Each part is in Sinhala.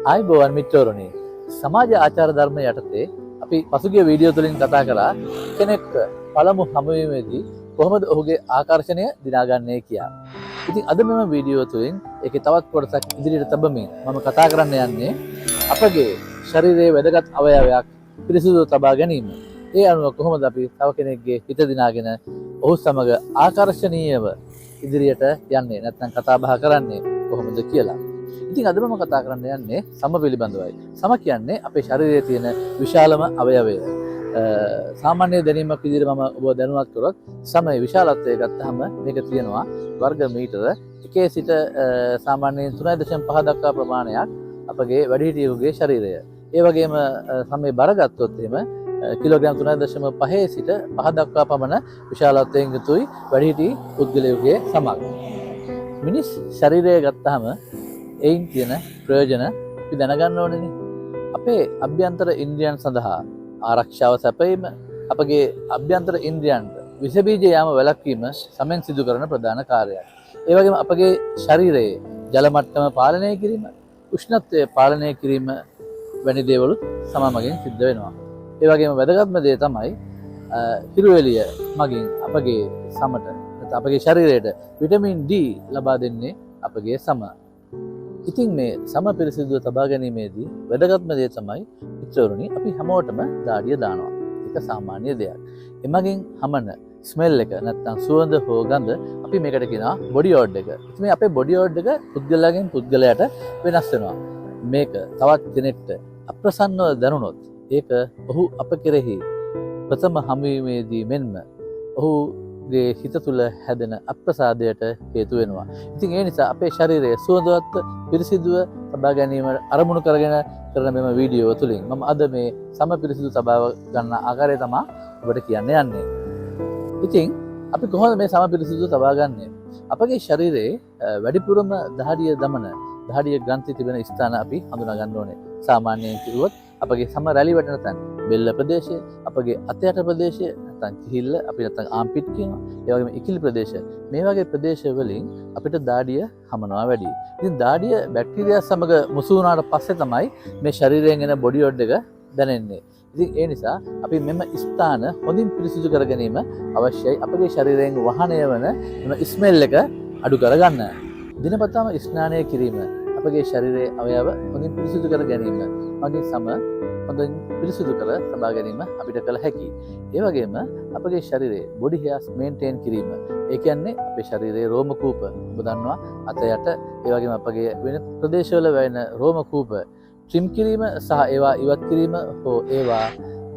ආයුබෝවන් මිත්‍රවරුනි සමාජ ආචාර ධර්ම යටතේ අපි පසුගිය වීඩියෝ තුලින් කතා කළා කෙනෙක් පළමු හමුවීමේදී කොහොමද ඔහුගේ ආකර්ෂණය දිනාගන්නේ කියලා. ඉතින් අද මෙම වීඩියෝ තුලින් ඒකේ තවත් කොටසක් ඉදිරියට තබමින් මම කතා කරන්න යන්නේ අපගේ ශරීරයේ වැදගත් අවයවයක් පිරිසිදුව තබා ගැනීම. ඒ අනුව කොහොමද අපි තව කෙනෙක්ගේ හිත දිනාගෙන ඔහු සමග ආකර්ෂණීයව ඉදිරියට යන්නේ නැත්නම් කතා බහ කරන්නේ කොහොමද කියලා. ඉතින් අද මම කතා කරන්න යන්නේ සම පිළිබඳවයි. සම කියන්නේ අපේ ශරීරයේ තියෙන විශාලම අවයවය. සාමාන්‍ය දැනීමක් විදිහට මම ඔබ දැනුවත් කරොත් සමයේ විශාලත්වය ගත්තාම මේක තියෙනවා වර්ග මීටර 1 සිට සාමාන්‍යයෙන් 3.5 දක්වා ප්‍රමාණයක් අපගේ වැඩිහිටියෙකුගේ ශරීරය. ඒ වගේම සමයේ බර ගත්තොත් එහෙම කිලෝග්‍රෑම් 3.5 සිට 5 දක්වා පමණ විශාලත්වයෙන් යුතුයි වැඩිහිටි පුද්ගලයෙකුගේ සමක්. මිනිස් ශරීරය ගත්තාම එයින් තියෙන ප්‍රයෝජන අපි දැනගන්න ඕනේනේ. අපේ අභ්‍යන්තර ඉන්ද්‍රියන් සඳහා ආරක්ෂාව සැපයීම, අපගේ අභ්‍යන්තර ඉන්ද්‍රියන්ට විස බීජ යාම වැළැක්වීම සමෙන් සිදු කරන ප්‍රධාන කාර්යයක්. ඒ වගේම අපගේ ශරීරයේ ජල මට්ටම පාලනය කිරීම, උෂ්ණත්වය පාලනය කිරීම වැනි දේවලුත් සම මගින් සිද්ධ වෙනවා. ඒ වගේම වැදගත්ම දේ තමයි හිරු එළිය මගින් අපගේ සමට නැත්නම් අපගේ ශරීරයට විටමින් D ලබා දෙන්නේ අපගේ සම. ඉතින් මේ සම පිරිසිදුව තබා ගැනීමේදී වැදගත්ම දේ තමයි මිත්‍රවරුනි අපි හැමෝටම දාඩිය දානවා. ඒක සාමාන්‍ය දෙයක්. එමගින් හමන ස්මෙල් එක නැත්නම් සුවඳ හෝ ගඳ අපි මේකට කියනවා බොඩි ඕඩ් එක. ඉතින් මේ අපේ බොඩි ඕඩ් එක පුද්ගලයාගෙන් පුද්ගලයාට වෙනස් වෙනවා. මේක තවත් කෙනෙක්ට අප්‍රසන්නව දැනුනොත් ඒක ඔහු අප කෙරෙහි ප්‍රථම හමුවීමේදී මෙන්ම ඔහුගේ හිත තුළ හැදෙන අප්‍රසාදයට හේතු වෙනවා. ඉතින් ඒ නිසා අපේ ශරීරයේ සුවඳවත් පිරිසිදුව තබා ගැනීම අරමුණු කරගෙන කරන මෙම වීඩියෝ තුලින් මම අද මේ සම පිරිසිදු තබා ගන්න ආකාරය තමයි ඔබට කියන්න යන්නේ. ඉතින් අපි කොහොමද මේ සම පිරිසිදු තබා ගන්නෙ? අපගේ ශරීරයේ වැඩිපුරම දහඩිය දමන දහඩිය ග්‍රන්ථි තිබෙන ස්ථාන අපි හඳුනා ගන්න ඕනේ. සාමාන්‍යයෙන් කිව්වොත් අපගේ සම රැලි වැටෙන තැන බෙල්ල ප්‍රදේශය, අපගේ අත යට ප්‍රදේශය, නැත්නම් කිහිල්ල අපි නැත්නම් ආම්පිට් කියනවා. ඒ වගේම ඉකිලි ප්‍රදේශ. මේ වගේ ප්‍රදේශ වලින් අපිට දාඩිය හමනවා වැඩි. ඉතින් දාඩිය බැක්ටීරියා සමග මුසු වුණාට පස්සේ තමයි මේ ශරීරයෙන් එන බොඩි ඔඩ් එක දැනෙන්නේ. ඉතින් ඒ නිසා අපි මෙම ස්ථාන හොඳින් පිරිසිදු කර ගැනීම අවශ්‍යයි. අපගේ ශරීරයෙන් වහනය වන මෙම ස්මෙල් එක අඩු කරගන්න. දිනපතාම ස්නානය කිරීම අපගේ ශරීරයේ අවයව හොඳින් පිරිසිදු කර ගැනීම මගින් සම හොඳින් පිරිසිදු කර තබා ගැනීම අපිට කළ හැකියි. ඒ වගේම අපගේ ශරීරයේ බොඩි හේර්ස් මේන්ටේන් කිරීම. ඒ කියන්නේ අපේ ශරීරයේ රෝම කූප ඔබ දන්නවා අත යට ඒ වගේම අපගේ වෙන ප්‍රදේශවල වැයෙන රෝම කූප ට්‍රිම් කිරීම සහ ඒවා ඉවත් කිරීම හෝ ඒවා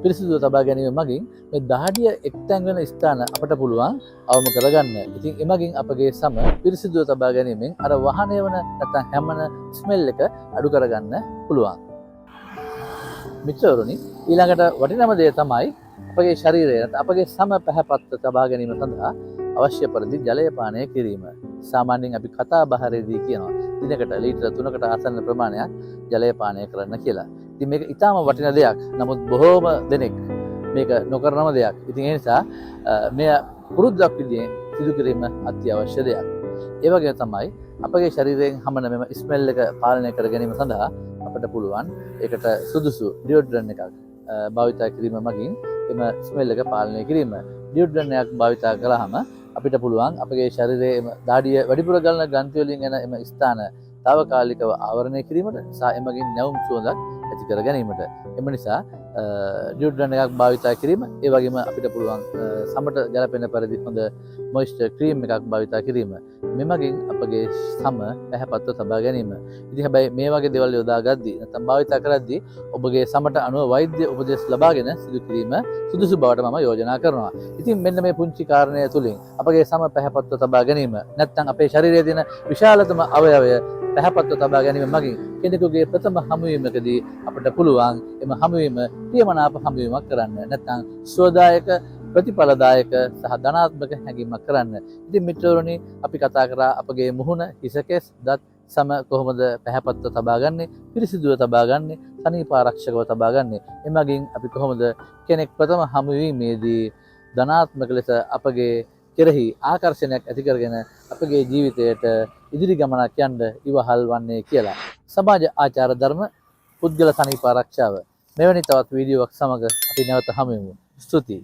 පිරිසිදුව තබා ගැනීම මගින් මේ දහඩිය එක්තැන් වෙන ස්ථාන අපට පුළුවන් අවම කරගන්න. ඉතින් එමගින් අපගේ සම පිරිසිදුව තබා ගැනීමෙන් අර වහනය වන නැත්නම් හැමන ස්මෙල් එක අඩු කරගන්න පුළුවන්. මිත්‍රවරුනි ඊළඟට වටිනම දේ තමයි අපගේ ශරීරය නැත්නම් අපගේ සම පැහැපත්ව තබා ගැනීම සඳහා අවශ්‍ය පරිදි ජලය පානය කිරීම. සාමාන්‍යයෙන් අපි කතා බහරේදී කියනවා දිනකට ලීටර 3කට ආසන්න ප්‍රමාණයක් ජලය පානය කරන්න කියලා. ඉතින් මේක ඊටාම වටින දෙයක්. නමුත් බොහෝම දෙනෙක් මේක නොකරනම දෙයක්. ඉතින් ඒ නිසා මෙය පුරුද්දක් විදිහේ සිදු කිරීම අත්‍යවශ්‍ය දෙයක්. ඒ වගේම තමයි අපගේ ශරීරයෙන් හමන මෙම ස්මෙල් එක පාලනය කර ගැනීම සඳහා අපට පුළුවන් ඒකට සුදුසු ඩියෝඩ්‍රන්ට් එකක් භාවිතා කිරීම මගින් එම ස්මෙල් එක පාලනය කිරීම. ඩියෝඩ්‍රන්ට් එකක් භාවිතා කළාම අපිට පුළුවන් අපගේ ශරීරයේ එම දාඩිය වැඩිපුර ගලන ග්‍රන්ථි වලින් එන එම ස්ථාන తాවකාලිකව ආවරණය කිරීමට සහ එමගින් නැවුම් සුවඳක් ඇති කර ගැනීමට. එම නිසා ඩියෝඩ්‍රන්ට් එකක් භාවිතා කිරීම ඒ වගේම අපිට පුළුවන් සමට ගැලපෙන පරිදි හොඳ මොයිස්චර් ක්‍රීම් එකක් භාවිතා කිරීම. මෙමගින් අපගේ සම පැහැපත්ව තබා ගැනීම. ඉතින් හැබැයි මේ වගේ දේවල් යොදා ගද්දී නැත්නම් භාවිතා කරද්දී ඔබගේ සමට අනුව වෛද්‍ය උපදෙස් ලබාගෙන සිදු කිරීම සුදුසු බවට මම යෝජනා කරනවා. ඉතින් මෙන්න මේ පුංචි කාරණය තුලින් අපගේ සම පැහැපත්ව තබා ගැනීම නැත්නම් අපේ ශරීරයේ තියෙන විශාලතම අවයවය පැහැපත්ව තබා ගැනීම මගින් කෙනෙකුගේ ප්‍රථම හමුවීමකදී අපිට පුළුවන් එම හමුවීම ප්‍රියමනාප හමුවීමක් කරන්න. නැත්නම් සුවදායක ප්‍රතිඵලදායක සහ ධනාත්මක හැඟීමක් කරන්න. ඉතින් මිත්‍රවරුනි අපි කතා කරා අපගේ මුහුණ, හිසකෙස්, දත් සම කොහොමද පැහැපත්ව තබා ගන්නේ, පිරිසිදුව තබා ගන්නේ, සනීප ආරක්ෂකව තබා ගන්නේ. එමගින් අපි කොහොමද කෙනෙක් ප්‍රථම හමුවීමේදී ධනාත්මක ලෙස අපගේ කෙරෙහි ආකර්ෂණයක් ඇති කරගෙන අපගේ ජීවිතයට ඉදිරි ගමනක් යන්න ඉවහල් වන්නේ කියලා. සමාජ ආචාර ධර්ම පුද්ගල සනීප ආරක්ෂාව මෙවැනි තවත් වීඩියෝවක් සමග අපි නැවත හමු වෙමු. ස්තුතියි.